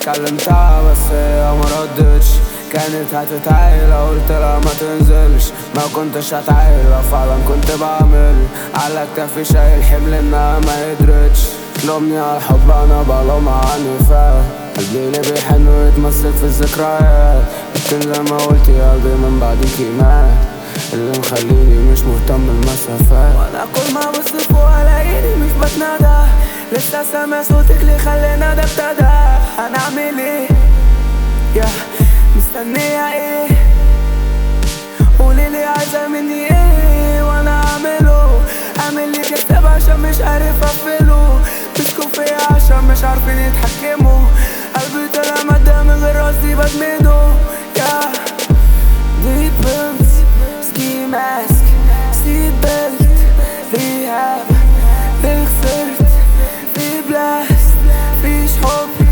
كلمتها بس هي مردتش، كانت هتتعيل قلت لها ما تنزلش، ما كنتش هتعيل فعلا كنت بعمل على كتافي شايل حمل انها ما قدرتش تلومني على الحب انا بلومها عنيفة، قلبي اللي بيحن ويتمسك في الذكريات، يمكن زي ما قلتي قلبي من بعديكي مات، اللي مخليني مش مهتم بالمسافات، وانا كل ما بص فوق الاقيني مش بتنادى، لسه سامع صوتك اللي خلينا ده ابتدى، هنعمل ايه يا مستنية ايه؟ قوليلي عايزة مني ايه وانا اعمل لك حساب عشان مش عارف اقفله، مسكوا فيا عشان مش عارفين يتحكموا، قلبي طلع مادة من غير قصدي بدمنه يا ديب بيلز سكي ماسك سيت بيلت ريهاب، في خسرت في بلاست فيش حب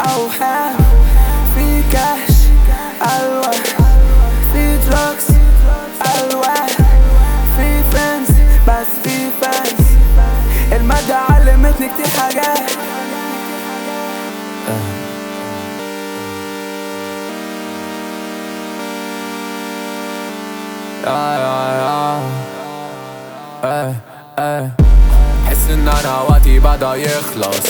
اوهام، في كاش الوان في دراكس الوان، في فريندز بس في فانز، المادة علمتني كتير حاجات. حس ان انا وقتي بدا يخلص،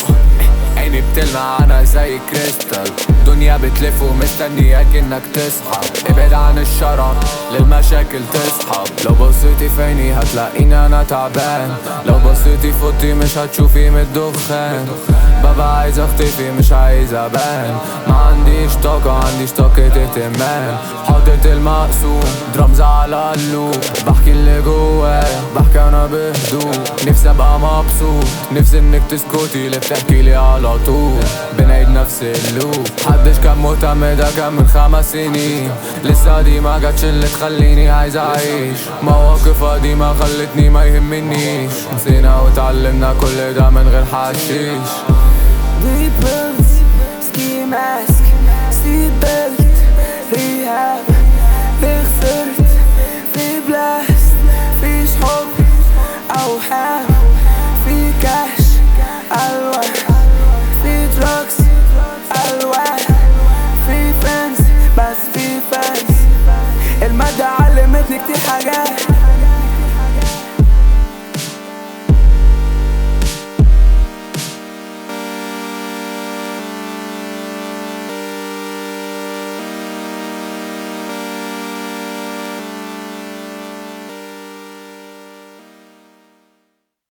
عيني بتلمع انا زي كريستال، دنيا بتلف ومستنياك انك تصحى، ابعد عن الشر للمشاكل تسحب، لو بصيتي في عيني هتلاقيني انا تعبان، لو بصيتي في اوضتي مش هتشوفي من الدخان، بابا عايز اختفي مش عايز ابان، ما عنديش طاقة عنديش طاقة اهتمام، حاطط المقسوم درامز على اللوب، بحكي اللي جوايا بحكي انا بهدوء، نفسي ابقى مبسوط نفسي انك تسكتي اللي بتحكيلي على طول، بنعيد نفس اللوب، محدش كان مهتم ده كان من 5 سنين، لسه دي ما جاتش اللي تخليني عايز اعيش، مواقف قديمة خلتني ما يهمنيش، نسينا وتعلمنا كل ده من غير حشيش. Deep pills, ski mask, seat belt, rehab, في خسرت في بلاست فيش حب اوهام.